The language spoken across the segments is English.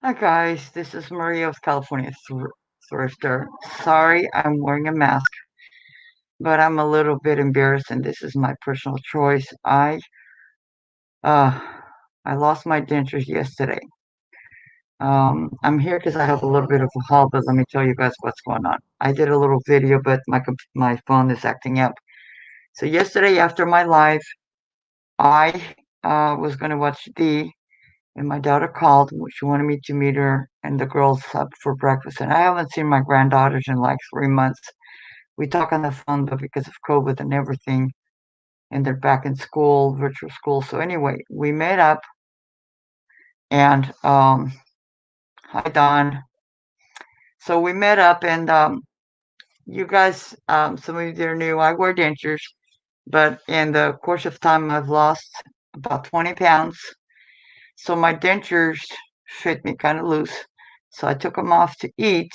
Hi guys, this is Maria of California Thrifter. Sorry, I'm wearing a mask, but I'm a little bit embarrassed, and this is my personal choice. Uh, I lost my dentures yesterday. I'm here because I have a little bit of a haul, but let me tell you guys what's going on. I did a little video, but my phone is acting up. So yesterday after my live, I was going to watch D, and my daughter called. She wanted me to meet her and the girls up for breakfast. And I haven't seen my granddaughters in like 3 months. We talk on the phone, but because of COVID and everything, and they're back in school, virtual school. So anyway, we met up, and hi Don. So we met up, and you guys, some of you are new. I wear dentures, but in the course of time, I've lost about 20 pounds. So my dentures fit me kind of loose. So I took them off to eat,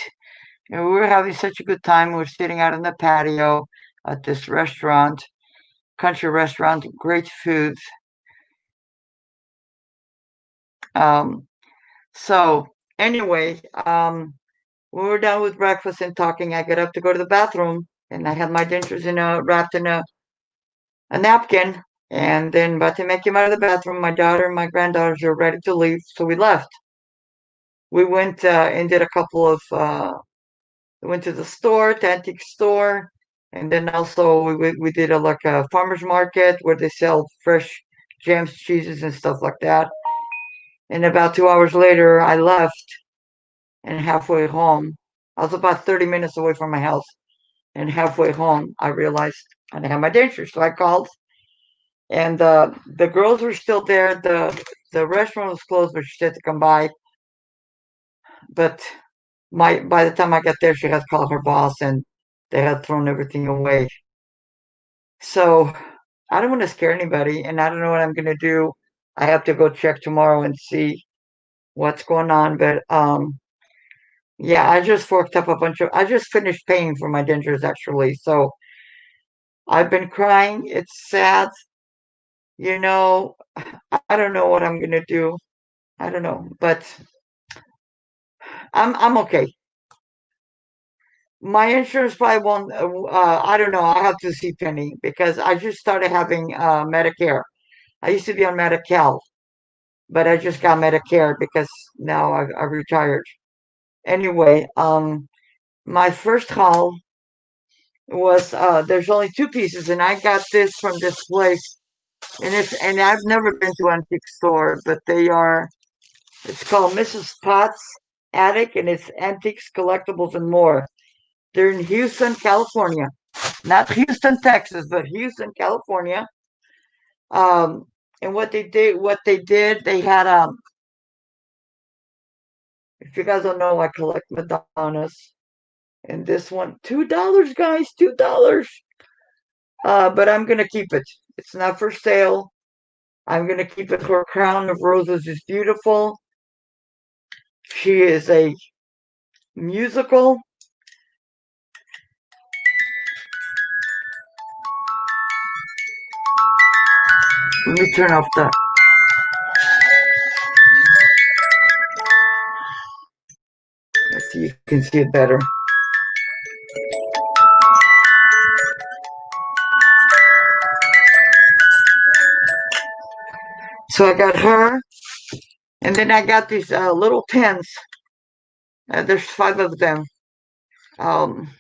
and we were having such a good time. We were sitting out in the patio at this restaurant, country restaurant, great foods. Um, so anyway, we were done with breakfast and talking. I got up to go to the bathroom, and I had my dentures wrapped in a napkin. And then, by the time I came out of the bathroom, my daughter and my granddaughters were ready to leave, so we left. We went and did a couple of. We went to the store, the antique store, and then also we did like a farmer's market where they sell fresh jams, cheeses, and stuff like that. And about 2 hours later, I left, and halfway home, I was about 30 minutes away from my house. And halfway home, I realized I didn't have my dentures. So I called, and the girls were still there. The restaurant was closed, but she said to come by. But by the time I got there, she had called her boss, and they had thrown everything away. So I don't want to scare anybody, and I don't know what I'm gonna do. I have to go check tomorrow and see what's going on. But yeah, I just forked up a bunch of. I just finished paying for my dentures actually, so I've been crying. It's sad, you know. I don't know what I'm gonna do. I don't know, but I'm okay. My insurance probably won't. I don't know. I have to see Penny because I just started having Medicare. I used to be on Medi-Cal, but I just got Medicare because now I retired. Anyway, my first haul was there's only two pieces, and I got this from this place, and I've never been to an antique store, but they are. It's called Mrs. Potts Attic, and it's antiques, collectibles, and more. They're in Houston, California, not Houston, Texas, but Houston, California. Um, and what they did, they had if you guys don't know, I collect Madonnas. And this one, $2, guys, $2. But I'm gonna keep it. It's not for sale. I'm gonna keep it. Her crown of roses is beautiful. She is a musical. Let me turn off the. Let's see, you can see it better. So I got her, and then I got these little pins. There's five of them. Um,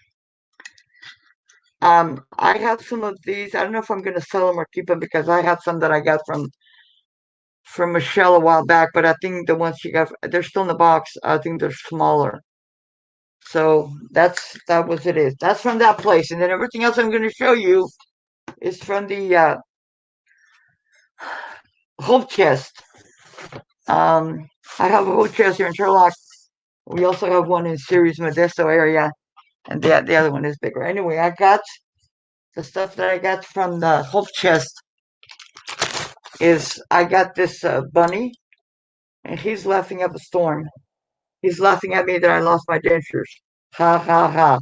I have some of these. I don't know if I'm gonna sell them or keep them because I have some that I got from Michelle a while back, but I think the ones she got, they're still in the box. I think they're smaller. So that was it is. That's from that place, and then everything else I'm going to show you is from the Hope Chest. Um, I have a Hope Chest here in Sherlock. We also have one in Ceres Modesto area, and the other one is bigger. Anyway, I got the stuff that I got from the Hope Chest is I got this bunny, and he's laughing up a storm. He's laughing at me that I lost my dentures. Ha ha ha.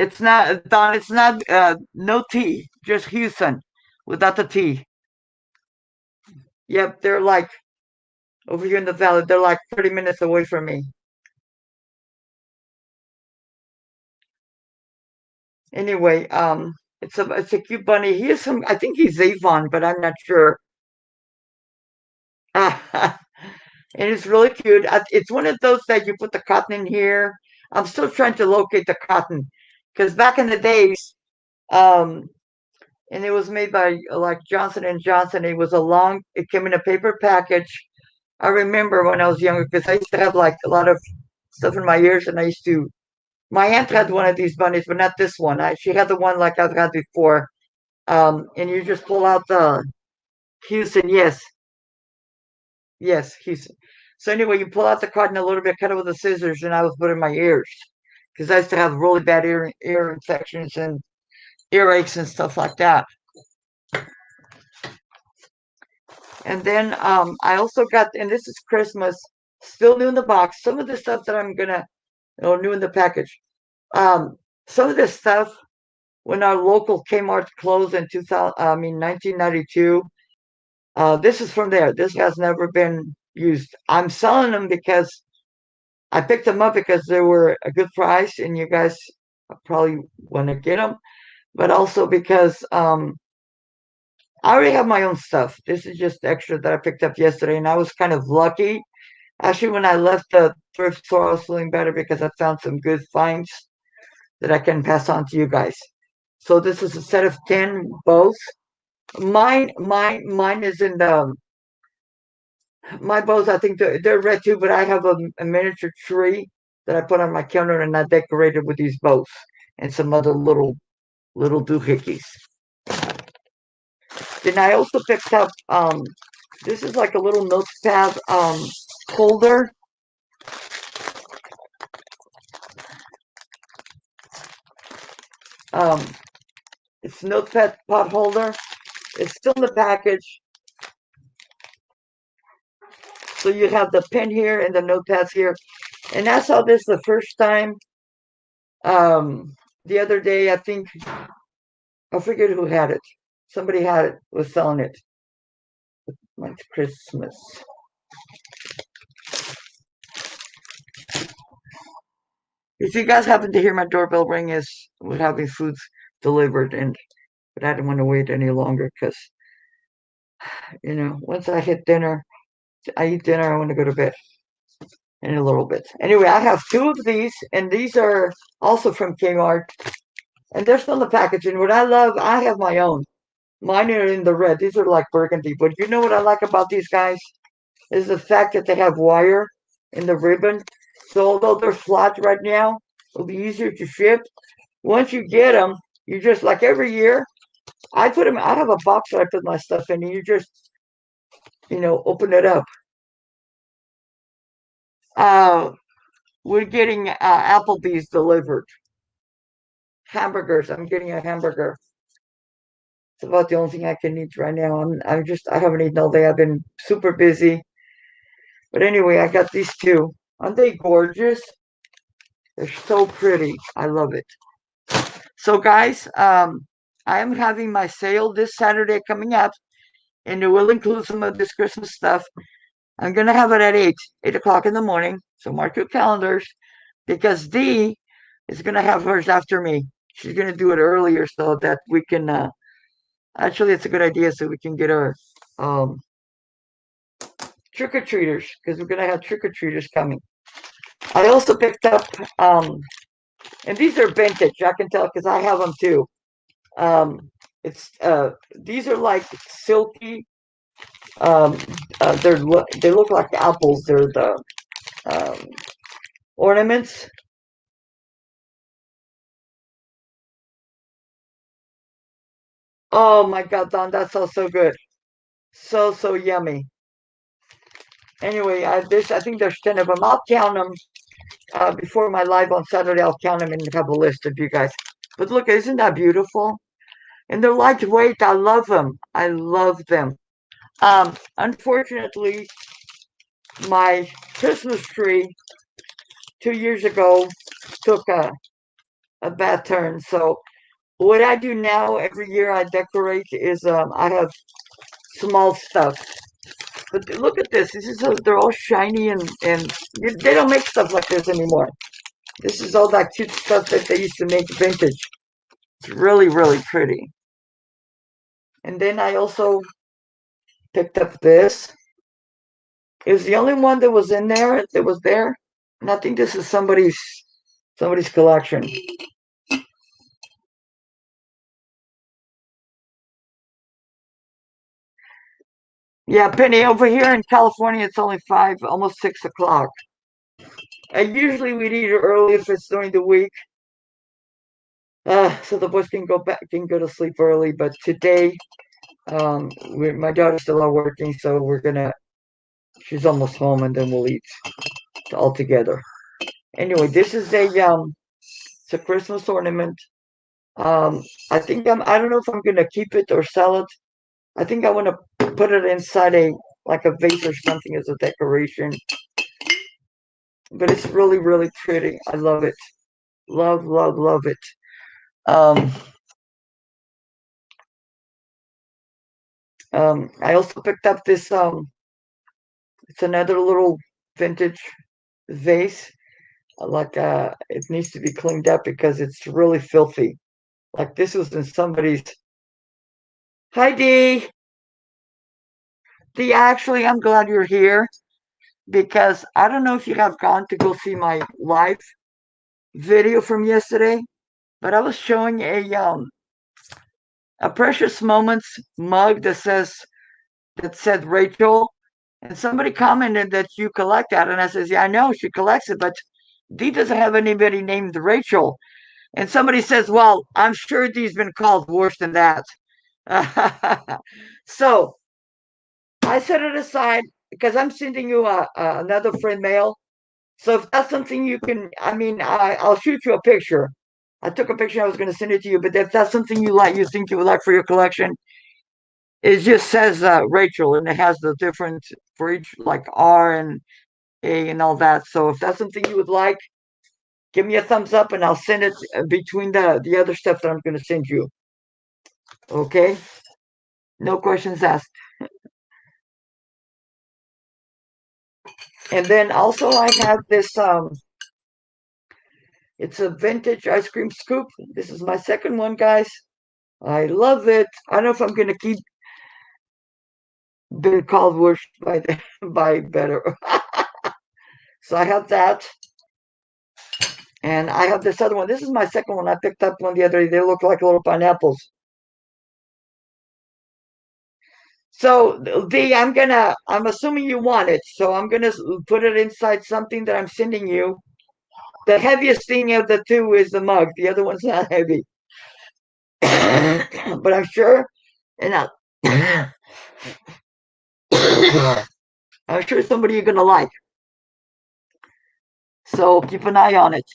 It's not Don. It's not no T, just Houston without the T. Yep, they're like over here in the valley. They're like 30 minutes away from me. Anyway, it's a cute bunny. He is some. I think he's Avon, but I'm not sure. And it's really cute. It's one of those that you put the cotton in here. I'm still trying to locate the cotton because back in the days, um, and it was made by like Johnson and Johnson. It was a long. It came in a paper package. I remember when I was younger because I used to have like a lot of stuff in my ears, and I used to. My aunt had one of these bunnies, but not this one. She had the one like I've had before. And you just pull out the Houston. Yes, yes, Houston. So anyway, you pull out the cotton a little bit, cut it with the scissors, and I was putting in my ears because I used to have really bad ear infections and earaches and stuff like that. And then I also got, and this is Christmas, still new in the box. Some of the stuff that I'm gonna, new in the package. Um, some of this stuff when our local Kmart closed in 2000, I mean 1992. This is from there. This has never been used. I'm selling them because I picked them up because they were a good price, and you guys probably want to get them. But also because I already have my own stuff. This is just extra that I picked up yesterday, and I was kind of lucky. Actually, when I left the thrift store, I was feeling better because I found some good finds that I can pass on to you guys. So this is a set of 10 bows. Mine is in the my bows. I think they're red too, but I have a miniature tree that I put on my counter and I decorated with these bows and some other little doohickeys. Then I also picked up this is like a little notepad holder. Um, it's notepad pot holder. It's still in the package. So you have the pen here and the notepads here. And I saw this the first time the other day. I think I forget who had it. Somebody had it, was selling it. Like Christmas. If you guys happen to hear my doorbell ring, is we're having foods delivered, and but I didn't want to wait any longer because once I hit dinner, I eat dinner. I want to go to bed in a little bit. Anyway, I have two of these, and these are also from Kmart, and they're still in the package. And what I love, I have my own. Mine are in the red. These are like burgundy. But you know what I like about these guys is the fact that they have wire in the ribbon. So although they're flat right now, it'll be easier to ship. Once you get them, you just like every year. I put them. I have a box that I put my stuff in, and you just open it up. Uh, we're getting Applebee's delivered hamburgers. I'm getting a hamburger. It's about the only thing I can eat right now. I haven't eaten all day. I've been super busy. But anyway, I got these two. Aren't they gorgeous? They're so pretty. I love it. So guys, I am having my sale this Saturday coming up, and it will include some of this Christmas stuff. I'm gonna have it at 8 o'clock in the morning. So mark your calendars because Dee is gonna have hers after me. She's gonna do it earlier so that we can actually it's a good idea so we can get our um trick-or-treaters because we're gonna have trick-or-treaters coming. I also picked up and these are vintage, I can tell because I have them too. It's these are like silky. Um, they look like apples. They're the um, ornaments. Oh my God, Don, that sounds so good. So yummy. Anyway, I think there's 10 of them. I'll count them before my live on Saturday. I'll count them and have a list of you guys. But look, isn't that beautiful? And they're lightweight. I love them. I love them. Unfortunately, my Christmas tree 2 years ago took a bad turn. So what I do now every year I decorate is I have small stuff. But look at this. This is they're all shiny and they don't make stuff like this anymore. This is all that cute stuff that they used to make vintage. It's really really pretty. And then I also picked up this. It was the only one that was in there that was there. And I think this is somebody's collection. Yeah, Penny, over here in California it's only 5, almost 6 o'clock. And usually we'd eat early if it's during the week. So the boys can go to sleep early. But today, my daughter's still out working, so she's almost home, and then we'll eat all together. Anyway, this is it's a Christmas ornament. I think I don't know if I'm gonna keep it or sell it. I think I want to put it inside like a vase or something as a decoration. But it's really, really pretty. I love it. Love, love, love it. Um, I also picked up this. It's another little vintage vase. Like it needs to be cleaned up because it's really filthy. Like this was in somebody's. Hi Dee. Dee, actually, I'm glad you're here because I don't know if you have gone to go see my live video from yesterday, but I was showing a precious moments mug that said Rachel, and somebody commented that you collect that, and I says, yeah, I know she collects it, but Dee doesn't have anybody named Rachel. And somebody says, well, I'm sure Dee's been called worse than that. So I set it aside because I'm sending you another friend mail. So if that's something you can, I mean, I'll shoot you a picture. I took a picture. I was going to send it to you, but if that's something you like, you think you would like for your collection, it just says Rachel, and it has the different for each, like R and A and all that. So if that's something you would like, give me a thumbs up, and I'll send it between the other stuff that I'm going to send you. Okay, no questions asked. And then also I have this. It's a vintage ice cream scoop. This is my second one, guys. I love it. I don't know if I'm going to keep being called worse by better. So I have that. And I have this other one. This is my second one. I picked up one the other day. They look like little pineapples. So I'm assuming you want it. So I'm gonna put it inside something that I'm sending you. The heaviest thing of the two is the mug. The other one's not heavy. But I'm sure, and I'm sure somebody you're gonna like. So keep an eye on it.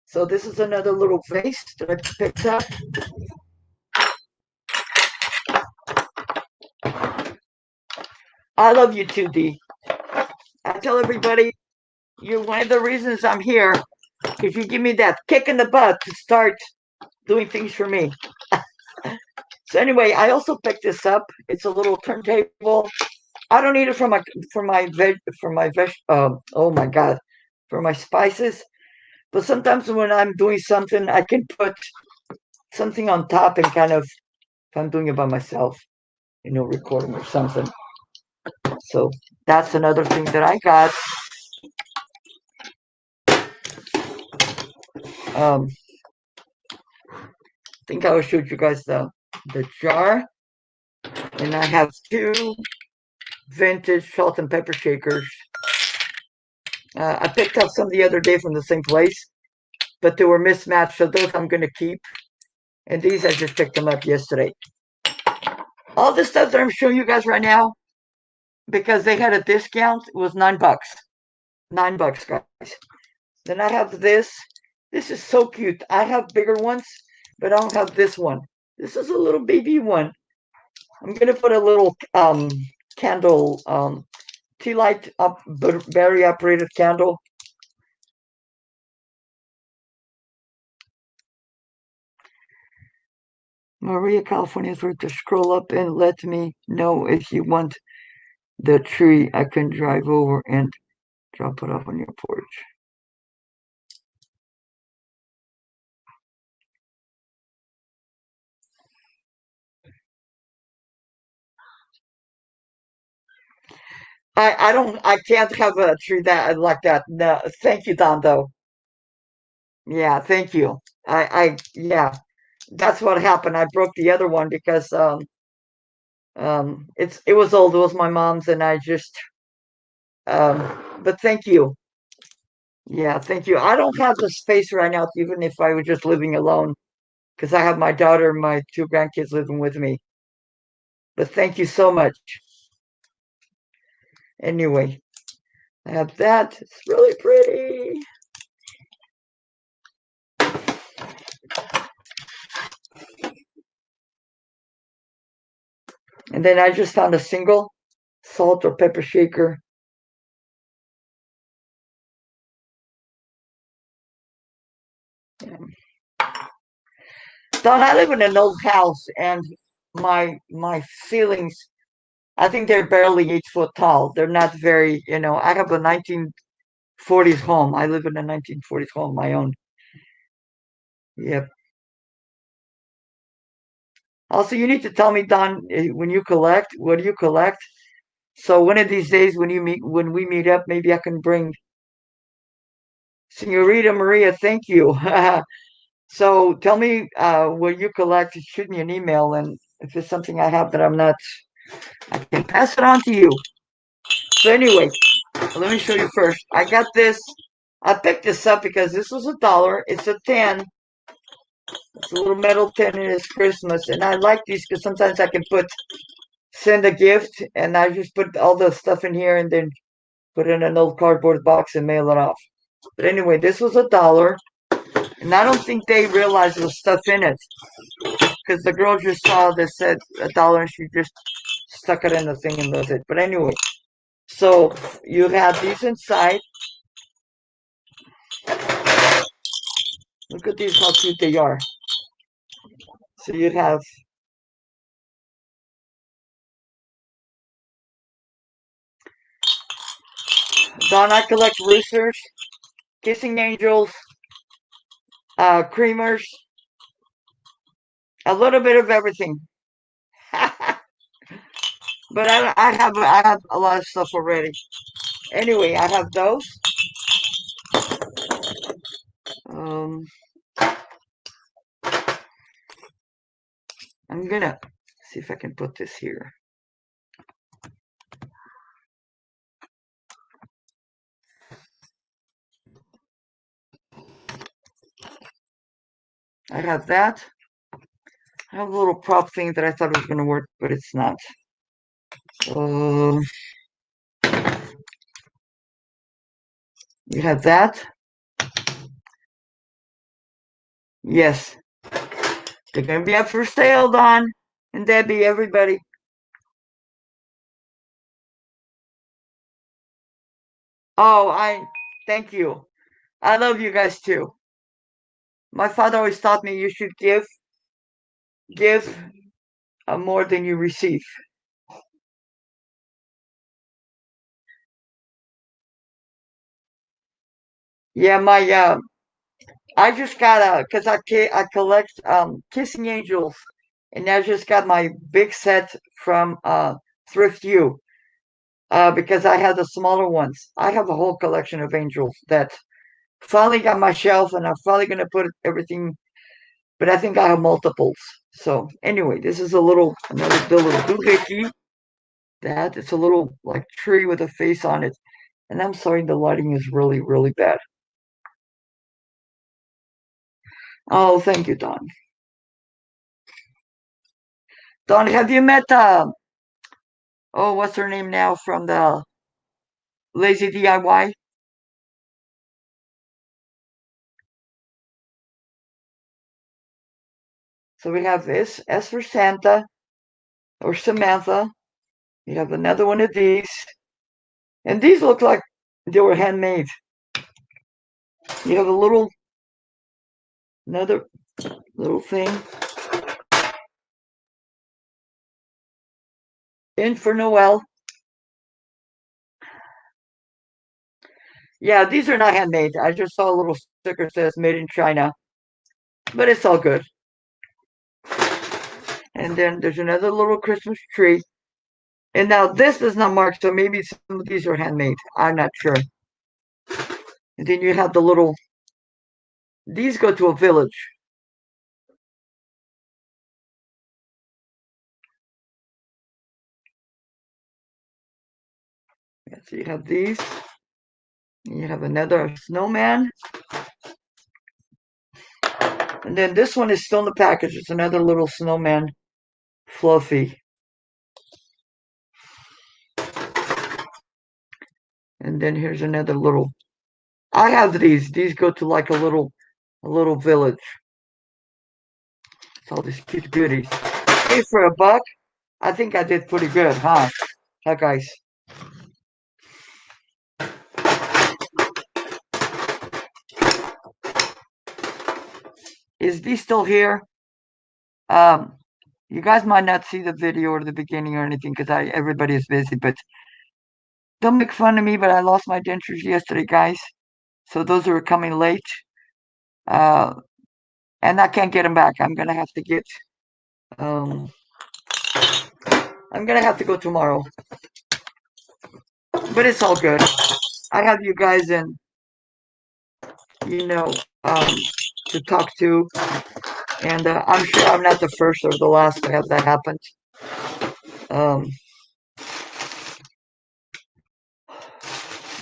So this is another little vase that I picked up. I love you too, D. I tell everybody you're one of the reasons I'm here because you give me that kick in the butt to start doing things for me. So anyway, I also picked this up. It's a little turntable. I don't need it oh my god, for my spices. But sometimes when I'm doing something, I can put something on top and kind of if I'm doing it by myself, recording or something. So that's another thing that I got. I think I will show you guys the jar, and I have two vintage salt and pepper shakers. I picked up some the other day from the same place, but they were mismatched, so those I'm going to keep. And these I just picked them up yesterday. All the stuff that I'm showing you guys right now, because they had a discount, it was $9. $9, guys. Then I have this. This is so cute. I have bigger ones, but I don't have this one. This is a little baby one. I'm gonna put a little candle, tea light up, battery operated candle. Maria, California is where to scroll up and let me know if you want the tree. I can drive over and drop it off on your porch. I can't have a tree that like that. No, thank you, Don. Though, yeah, thank you. Yeah, that's what happened. I broke the other one because it was old. It was my mom's, and I just but thank you. Yeah, thank you. I don't have the space right now, even if I was just living alone, because I have my daughter and my two grandkids living with me. But thank you so much. Anyway, I have that. It's really pretty. And then I just found a single salt or pepper shaker. Don, I live in an old house, and my ceilings, I think they're barely 8 foot tall. They're not very, I have a 1940s home. I live in a 1940s home, my own. Yep. Also, you need to tell me, Don, when you collect, what do you collect? So one of these days, when we meet up, maybe I can bring Senorita Maria. Thank you. So tell me what you collect. Shoot me an email, and if it's something I have that I'm not, I can pass it on to you. So anyway, let me show you first. I got this. I picked this up because this was $1. It's a tin. It's a little metal tin, and it's Christmas. And I like these because sometimes I can send a gift, and I just put all the stuff in here and then put it in an old cardboard box and mail it off. But anyway, this was $1, and I don't think they realized there was stuff in it because the girl just saw that said $1, and she just stuck it in the thing and that's it. But anyway, so you have these inside. Look at these, how cute they are. So you'd have Don. I collect roosters, kissing angels, creamers, a little bit of everything. But I have a lot of stuff already. Anyway, I have those. Um, I'm gonna see if I can put this here. I have that. I have a little prop thing that I thought was gonna work, but it's not. Um, you have that. Yes, they're gonna be up for sale, Don and Debbie, everybody. Oh, I thank you. I love you guys too. My father always taught me you should give more than you receive. Yeah, my I just got a because I collect kissing angels, and I just got my big set from Thrift because I had the smaller ones. I have a whole collection of angels that finally got my shelf, and I'm finally gonna put everything. But I think I have multiples. So anyway, this is the little doohickey. That it's a little like tree with a face on it. And I'm sorry, the lighting is really, really bad. Oh, thank you, Don. Don, have you met oh, what's her name now from the Lazy DIY? So we have this S for Santa or Samantha. You have another one of these. And these look like they were handmade. You have another little thing. in for Noel. Yeah, these are not handmade. I just saw a little sticker that says made in China, but it's all good. And then there's another little Christmas tree. And now this is not marked, so maybe some of these are handmade. I'm not sure. And then you have the little, these go to a village. So you have these. You have another snowman. And then this one is still in the package. It's another little snowman, fluffy. And then here's another little. I have these. These go to like a little village. It's all these cute goodies. Hey, for $1, I think I did pretty good, huh? Huh, guys? Is these still here? Um, you guys might not see the video or the beginning or anything because everybody is busy, but don't make fun of me. But I lost my dentures yesterday, guys. So those are coming late. Uh, and I can't get them back. Um, I'm gonna have to go tomorrow, but it's all good. I have you guys in, you know, um, to talk to, and I'm sure I'm not the first or the last to have that happen. Um,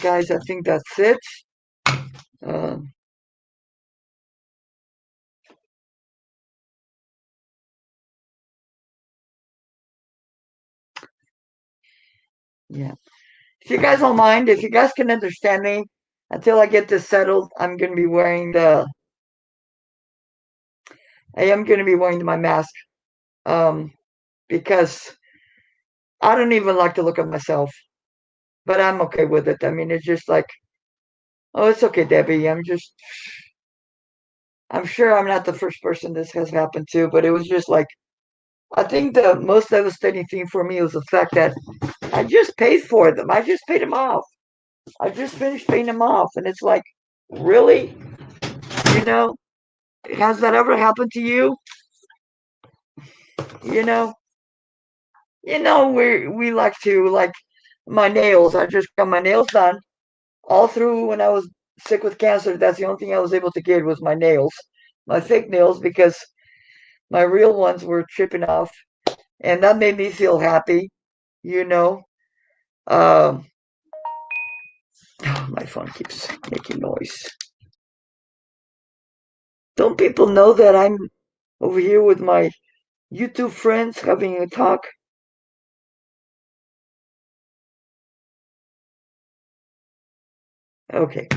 guys, I think that's it. Uh, yeah. If you guys don't mind, if you guys can understand me, until I get this settled, I am gonna be wearing my mask. Um, because I don't even like to look at myself, but I'm okay with it. I mean, it's just like, oh, it's okay, Debbie. I'm sure I'm not the first person this has happened to, but it was just like, I think the most devastating thing for me was the fact that I just paid for them. I just paid them off. I just finished paying them off, and it's like, really, you know, has that ever happened to you? You know, we like to like my nails. I just got my nails done all through when I was sick with cancer. That's the only thing I was able to get was my nails, my fake nails, because my real ones were chipping off, and that made me feel happy. You know, um, my phone keeps making noise. Don't people know that I'm over here with my YouTube friends having a talk? Okay.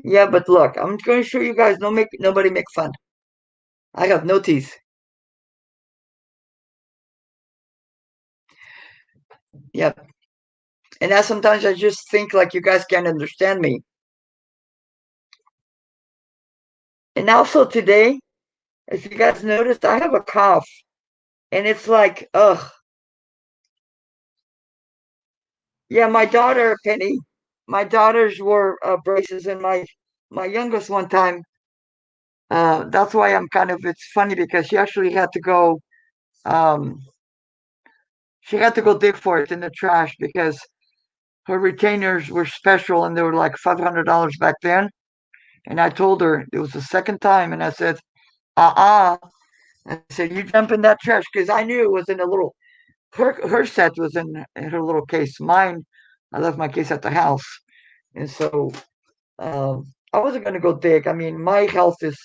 Yeah, but look, I'm going to show you guys. Don't make nobody make fun. I have no teeth. Yep. And now sometimes I just think like you guys can't understand me. And also today, if you guys noticed, I have a cough, and it's like, ugh. Yeah, my daughter Penny, my daughters wore braces, and my youngest one time. That's why I'm kind of. It's funny because she actually had to go. Um, she had to go dig for it in the trash because her retainers were special and they were like $500 back then. And I told her it was the second time, and I said, I said, you jump in that trash because I knew it was in a little. Her set was in her little case. Mine, I left my case at the house, and so I wasn't gonna go dig. I mean, my health is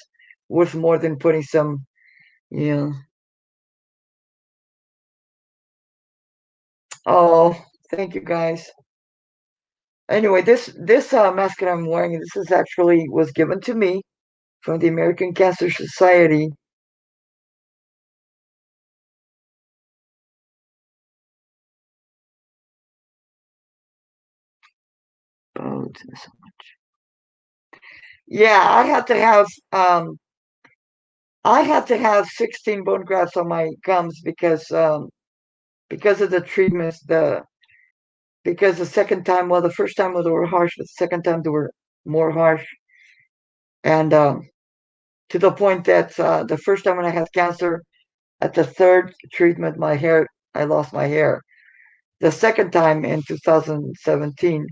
worth more than putting some. Yeah. Oh, thank you guys. Anyway, this mask that I'm wearing, this is actually was given to me from the American Cancer Society. Oh, Yeah, I had to have 16 bone grafts on my gums because of the treatments. The second time, well, the first time they were harsh, but the second time they were more harsh, and to the point that the first time when I had cancer, at the third treatment, I lost my hair. The second time in 2017,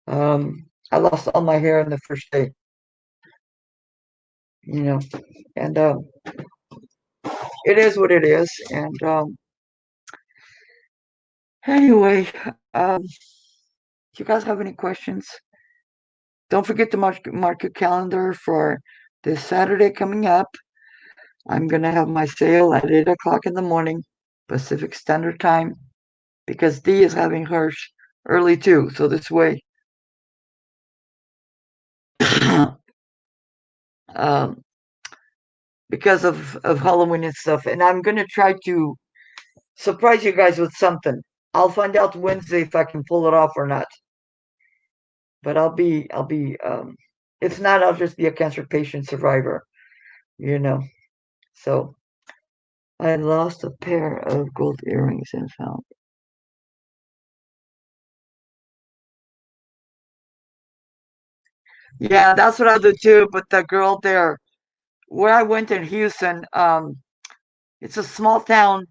I lost all my hair in the first day. You know, and it is what it is. And anyway, if you guys have any questions, don't forget to mark your calendar for this Saturday coming up. I'm gonna have my sale at 8 o'clock in the morning, Pacific Standard Time, because Dee is having hers early too. So this way, um, because of Halloween and stuff, and I'm gonna try to surprise you guys with something. I'll find out Wednesday if I can pull it off or not. But if not, I'll just be a cancer patient survivor, you know. So I lost a pair of gold earrings and found. Yeah, that's what I'll do too. But the girl there, where I went in Houston, it's a small town,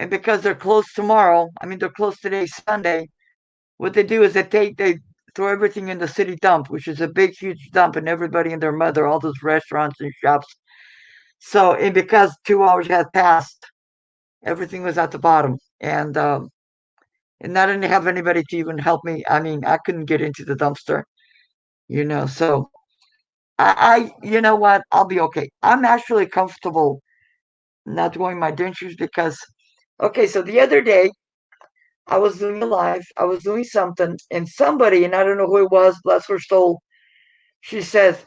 and because they're closed tomorrow, I mean they're closed today, Sunday. What they do is they throw everything in the city dump, which is a big, huge dump, and everybody and their mother, all those restaurants and shops. So, and because 2 hours had passed, everything was at the bottom, and I didn't have anybody to even help me. I mean, I couldn't get into the dumpster, So you know what? I'll be okay. I'm actually comfortable not doing my dentures because, okay, so the other day I was doing a live, I was doing something, and somebody, and I don't know who it was, bless her soul, she says,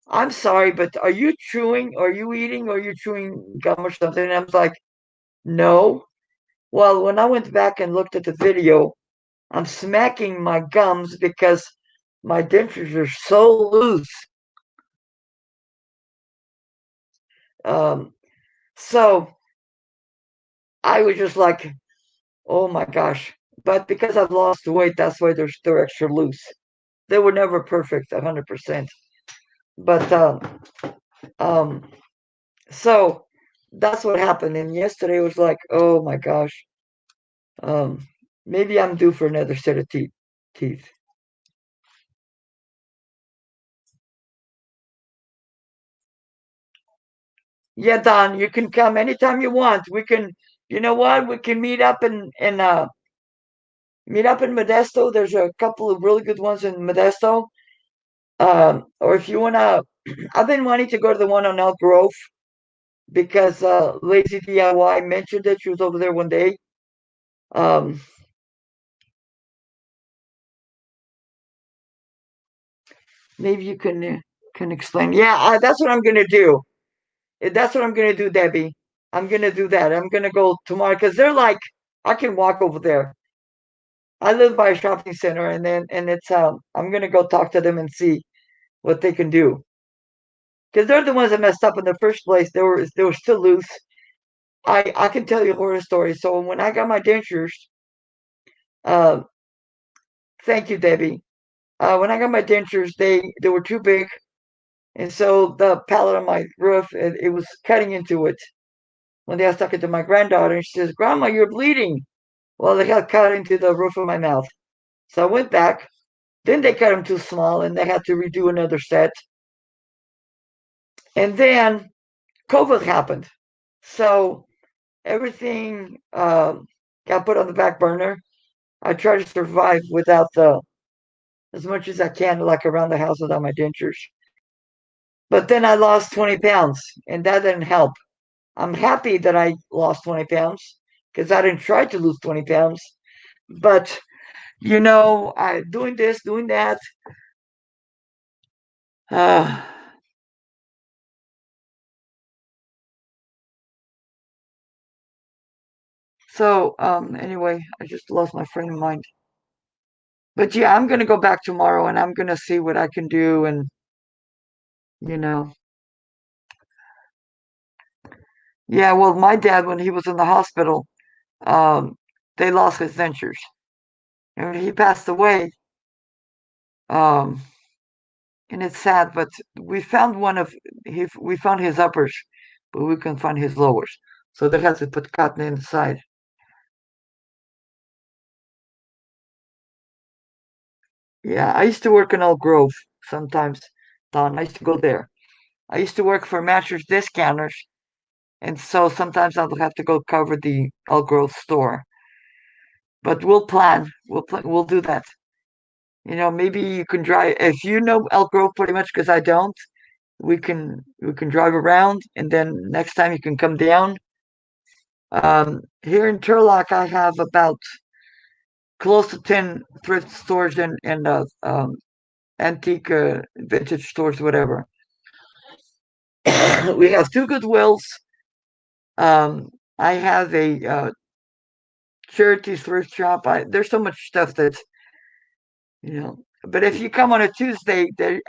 I'm sorry, but are you chewing? Are you eating? Or are you chewing gum or something? And I was like, no. Well, when I went back and looked at the video, I'm smacking my gums because my dentures are so loose. Um, so I was just like, oh my gosh. But because I've lost weight, that's why they're extra loose. They were never perfect, 100%. But um, so that's what happened. And yesterday was like, oh my gosh, um, maybe I'm due for another set of teeth. Yeah, Don, you can come anytime you want. We can, you know what? We can meet up in Modesto. There's a couple of really good ones in Modesto. Or if you wanna, I've been wanting to go to the one on Elk Grove because Lazy DIY mentioned it. She was over there one day. Um, maybe you can explain. Yeah, that's what I'm gonna do. That's what I'm gonna do, Debbie. I'm gonna do that. I'm gonna go tomorrow because they're like, I can walk over there. I live by a shopping center, and it's I'm gonna go talk to them and see what they can do because they're the ones that messed up in the first place. They were still loose. I can tell you horror stories. So when I got my dentures, uh, thank you, Debbie. When I got my dentures, they were too big, and so the pallet on my roof it was cutting into it. One day I was talking to my granddaughter, and she says, "Grandma, you're bleeding." Well, they got cut into the roof of my mouth. So I went back. Then they cut them too small, and they had to redo another set. And then COVID happened. So everything got put on the back burner. I try to survive without the as much as I can, like around the house without my dentures. But then I lost 20 pounds, and that didn't help. I'm happy that I lost 20 pounds because I didn't try to lose 20 pounds. But I doing this, doing that. Uh, so anyway, I just lost my frame of mind. But yeah, I'm gonna go back tomorrow and I'm gonna see what I can do. And you know. Yeah, well, my dad, when he was in the hospital, um, they lost his dentures. And when he passed away, um, and it's sad, but we found we found his uppers, but we couldn't find his lowers. So they had to put cotton inside. Yeah, I used to work in Elk Grove sometimes, Don. I used to go there. I used to work for mattress discounters, and so sometimes I'll have to go cover the Elk Grove store. But we'll plan. We'll do that. Maybe you can drive if you know Elk Grove pretty much because I don't. We can drive around, and then next time you can come down. Here in Turlock, I have about close to 10 thrift stores and antique vintage stores, whatever. We have two Goodwills. I have a charity thrift shop. There's so much stuff you know. But if you come on a Tuesday, they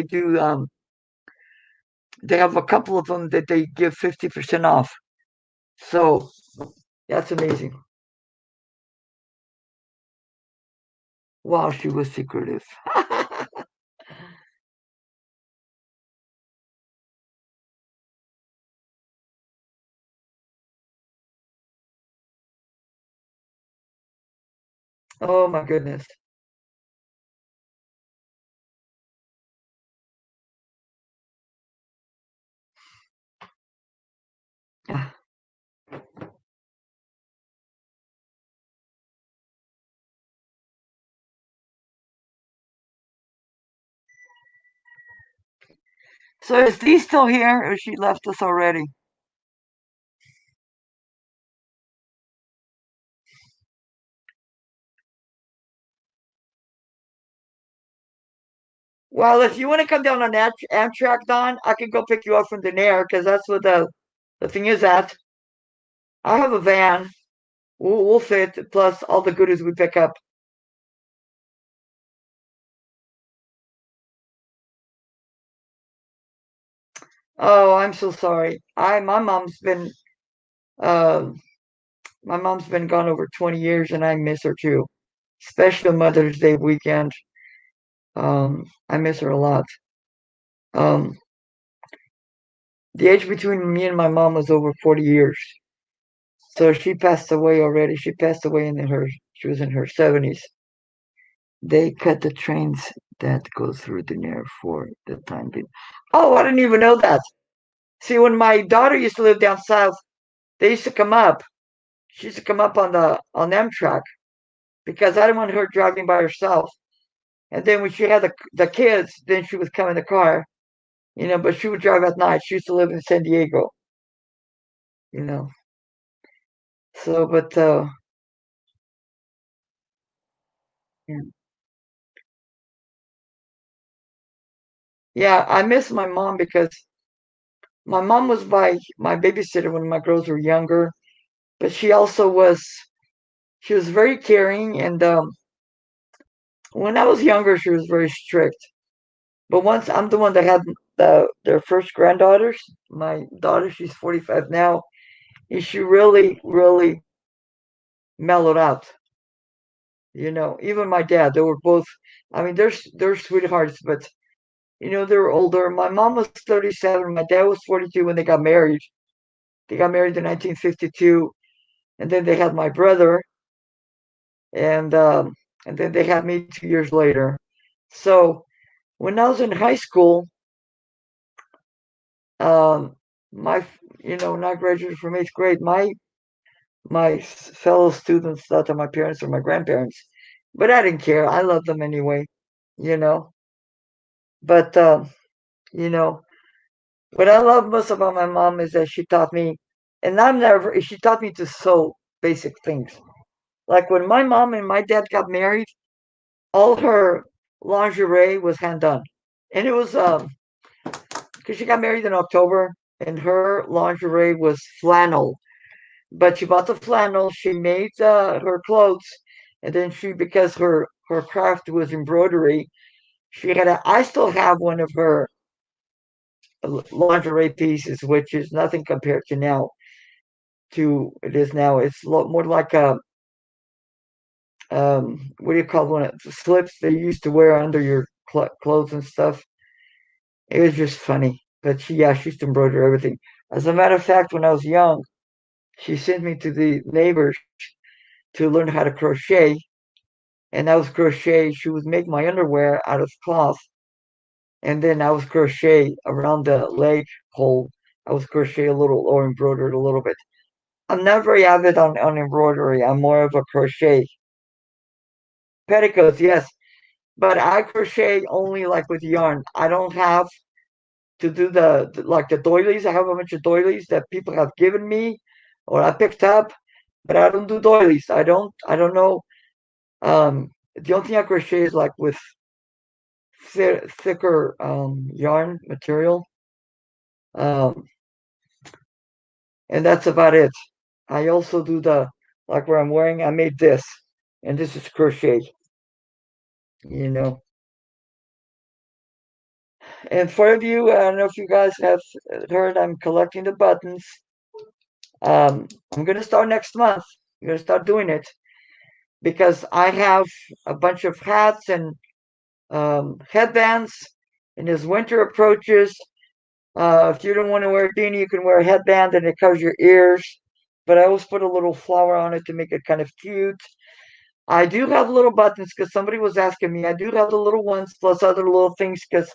do. They have a couple of them that they give 50% off. So that's amazing. Wow, she was secretive. Oh my goodness. So is Dee still here, or she left us already? Well, if you want to come down on Amtrak, Don, I can go pick you up from Denair because that's what the thing is at. I have a van. We'll fit plus all the goodies we pick up. Oh, I'm so sorry. I uh, my mom's been gone over 20 years, and I miss her too, especially Mother's Day weekend. I miss her a lot. Um, the age between me and my mom was over 40 years. So she passed away already. She passed away she was in her 70s. They cut the trains that go through the near for the time being. Oh, I didn't even know that. See, when my daughter used to live down south, they used to come up. She used to come up on Amtrak because I didn't want her driving by herself. And then when she had the kids, then she would come in the car, but she would drive at night. She used to live in San Diego, you know. So, but yeah, yeah, I miss my mom because my mom was my babysitter when my girls were younger, but she was very caring, and when I was younger, she was very strict. But once I'm the one that had their first granddaughters, my daughter, she's 45 now, and she really, really mellowed out. Even my dad, they were both. I mean, they're sweethearts, but they were older. My mom was 37. My dad was 42 when they got married. They got married in 1952, and then they had my brother, and um, and then they had me 2 years later. So when I was in high school, um, my when I graduated from 8th grade, my fellow students thought that my parents were my grandparents, but I didn't care. I loved them anyway, you know. But you know, what I love most about my mom is that she taught me, and she taught me to sew basic things. Like when my mom and my dad got married, all her lingerie was hand done, and it was because she got married in October, and her lingerie was flannel. But she bought the flannel, she made her clothes, and then because her craft was embroidery, she had I still have one of her. lingerie pieces, which is nothing compared to now. To it is now. It's more like a what do you call one? The slips they used to wear under your clothes and stuff. It was just funny. But she used to embroider everything. As a matter of fact, when I was young, she sent me to the neighbors to learn how to crochet, and I was crochet. She would make my underwear out of cloth, and then I was crochet around the leg hole. I was crochet a little or embroidered a little bit. I'm not very avid on embroidery. I'm more of a crochet. Petticoats, yes, but I crochet only like with yarn. I don't have to do like the doilies. I have a bunch of doilies that people have given me or I picked up, but I don't do doilies. I don't know. The only thing I crochet is like with thicker yarn material, um, and that's about it. I also do the like where I'm wearing. I made this, and this is crochet. You know, and for you, I don't know if you guys have heard. I'm collecting the buttons. I'm gonna start next month. I'm gonna start doing it because I have a bunch of hats and headbands. And as winter approaches, if you don't want to wear a beanie, you can wear a headband and it covers your ears. But I always put a little flower on it to make it kind of cute. I do have little buttons because somebody was asking me. I do have the little ones plus other little things because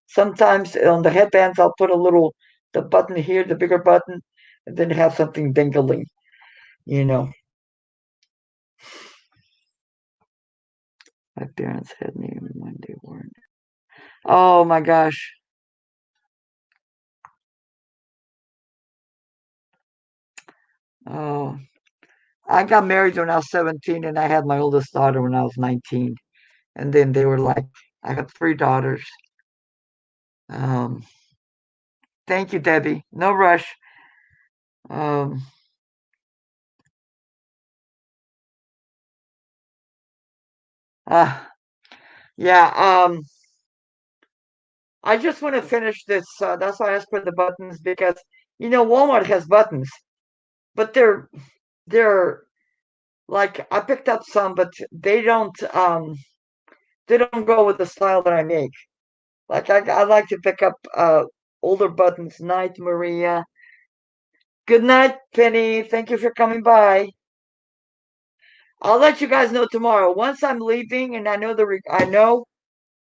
sometimes on the headbands I'll put the button here, the bigger button, and then have something dangling. You know, my parents had me when they weren't. Oh my gosh. Oh, I got married when I was 17 and I had my oldest daughter when I was 19. And then they were like, I have three daughters. Um, thank you, Debbie. No rush. Um, uh, yeah. I just want to finish this. That's why I asked for the buttons because Walmart has buttons, but they're like I picked up some, but they don't go with the style that I make. Like I like to pick up older buttons. Night, Maria. Good night, Penny. Thank you for coming by. I'll let you guys know tomorrow. Once I'm leaving and I know I know,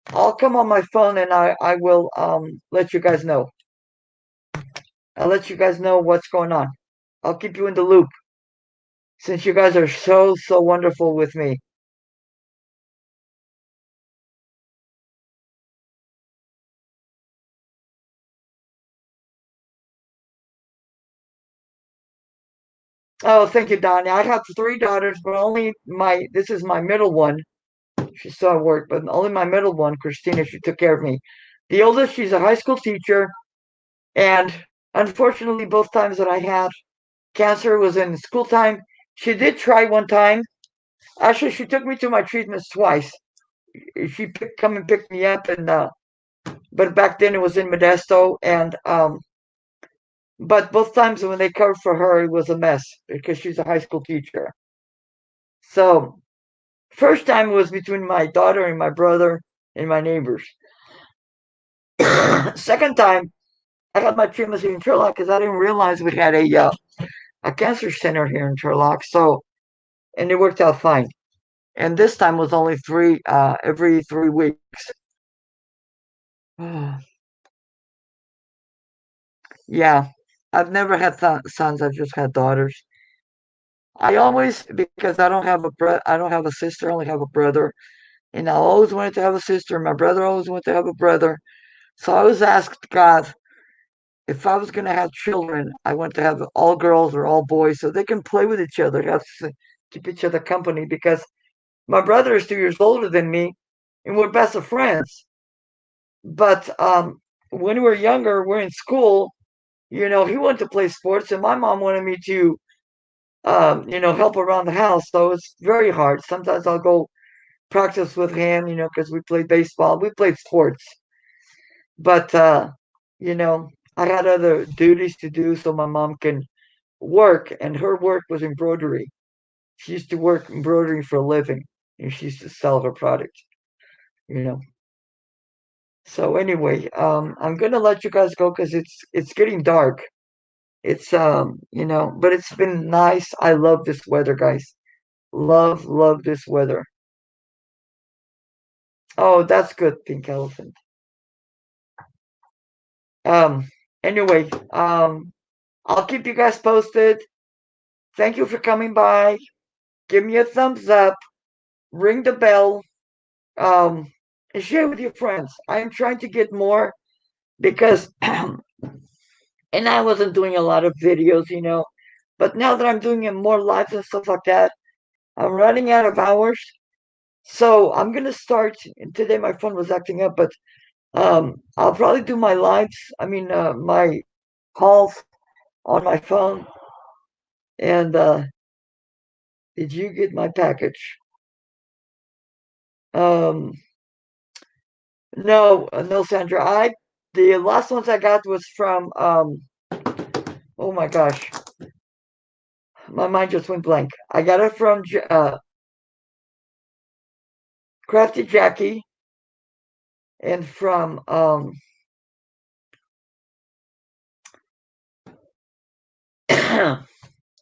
I'll come on my phone and I will let you guys know. I'll let you guys know what's going on. I'll keep you in the loop since you guys are so wonderful with me. Oh, thank you, Donnie. I have three daughters, but only my this is my middle one. She's still at work, but only my middle one, Christina, she took care of me. The oldest, she's a high school teacher, and unfortunately, both times that I had cancer was in school time. She did try one time. Actually, she took me to my treatments twice. Come and pick me up, and but back then it was in Modesto, and but both times when they covered for her, it was a mess because she's a high school teacher. So first time was between my daughter and my brother and my neighbors. Second time, I got my treatments in Turlock because I didn't realize we had a cancer center here in Turlock. So and it worked out fine. And this time was only every 3 weeks. Yeah, I've never had sons. I've just had daughters. I always because I don't have a sister. I only have a brother, and I always wanted to have a sister. My brother always wanted to have a brother. So I always asked God if I was going to have children. I want to have all girls or all boys so they can play with each other, have to keep each other company. Because my brother is 2 years older than me, and we're best of friends. But when we were younger, we're in school. He wanted to play sports, and my mom wanted me to help around the house. So it's very hard. Sometimes I'll go practice with him, because we played baseball, we played sports. But you know, I had other duties to do so my mom can work, and her work was embroidery. She used to work embroidery for a living, and she used to sell her product, you know. So anyway, I'm gonna let you guys go because it's getting dark. It's but it's been nice. I love this weather, guys. Love this weather. Oh, that's good, Pink Elephant. Um, anyway, I'll keep you guys posted. Thank you for coming by. Give me a thumbs up. Ring the bell. And share with your friends. I am trying to get more because, and I wasn't doing a lot of videos, but now that I'm doing it more lives and stuff like that, I'm running out of hours. So I'm gonna start. And today my phone was acting up, but I'll probably do my lives. I mean, my calls on my phone. And did you get my package? Um, no, no, Sandra. The last ones I got was from oh my gosh, my mind just went blank. I got it from Crafty Jackie and from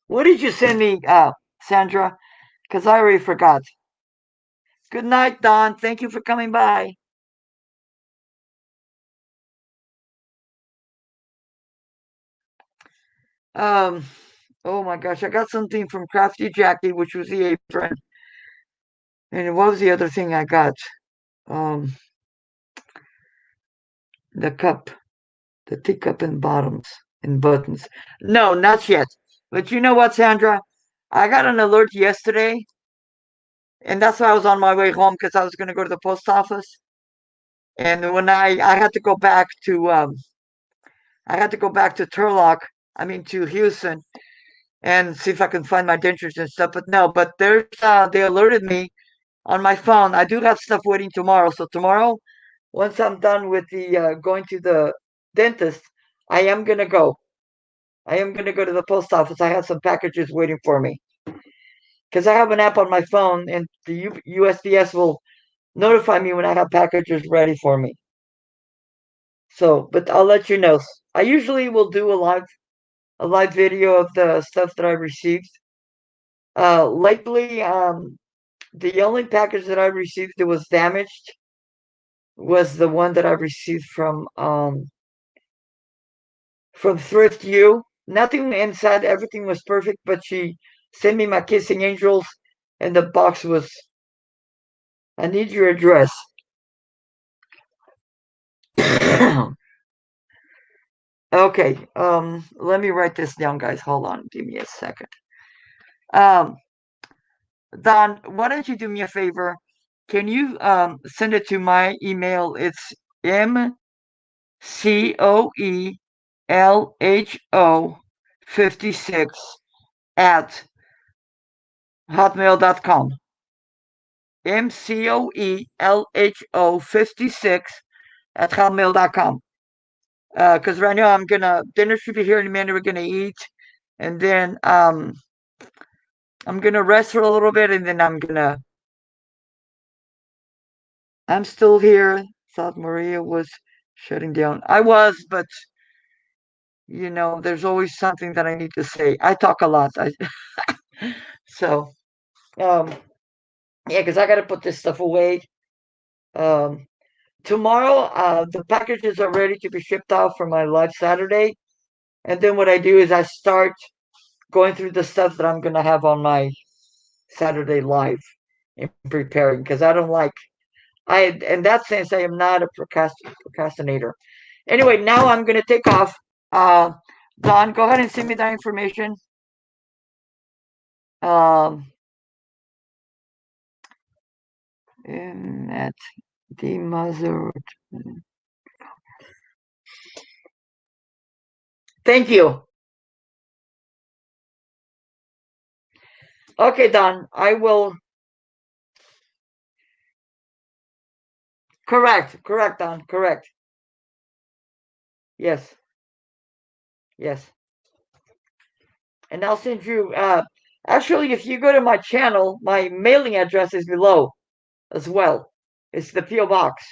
what did you send me, Sandra? Because I already forgot. Good night, Don. Thank you for coming by. Um, oh my gosh, I got something from Crafty Jackie, which was the apron. And what was the other thing I got? Um, the cup, the teacup and bottoms and buttons. No, not yet. But you know what, Sandra? I got an alert yesterday, and that's why I was on my way home because I was going to go to the post office. And when I had to go back to Turlock, I mean to Houston, and see if I can find my dentures and stuff. But no, but they alerted me on my phone. I do have stuff waiting tomorrow. So tomorrow, once I'm done with the going to the dentist, I am gonna go. I am gonna go to the post office. I have some packages waiting for me because I have an app on my phone, and the USPS will notify me when I have packages ready for me. So, but I'll let you know. I usually will do a live video of the stuff that I received. Lately, the only package that I received that was damaged was the one that I received from Thrift U. Nothing inside, everything was perfect, but she sent me my kissing angels, and the box was. I need your address. Okay, let me write this down, guys. Hold on, give me a second. Um, Don, why don't you do me a favor? Can you send it to my email? It's MCOELHO56 at hotmail.com. MCOELHO56 at hotmail.com. Because right now dinner should be here in a minute. We're gonna eat, and then I'm gonna rest for a little bit, and then I'm still here. South Maria was shutting down. I was, but there's always something that I need to say. I talk a lot. So um, yeah, because I got to put this stuff away. Um, tomorrow, the packages are ready to be shipped off for my live Saturday, and then what I do is I start going through the stuff that I'm gonna have on my Saturday live and preparing because I don't like in that sense I am not a procrastinator. Anyway, now I'm gonna take off. Uh, Don, go ahead and send me that information. Um, at the Mazur. Thank you. Okay, Don, I will. Correct, Don, correct. Yes, yes. And I'll send you. Actually, if you go to my channel, my mailing address is below as well. It's the PO box.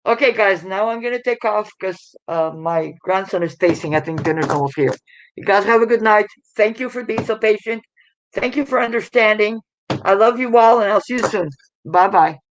Okay, guys. Now I'm gonna take off because my grandson is pacing. I think dinner's almost here. You guys have a good night. Thank you for being so patient. Thank you for understanding. I love you all, and I'll see you soon. Bye bye.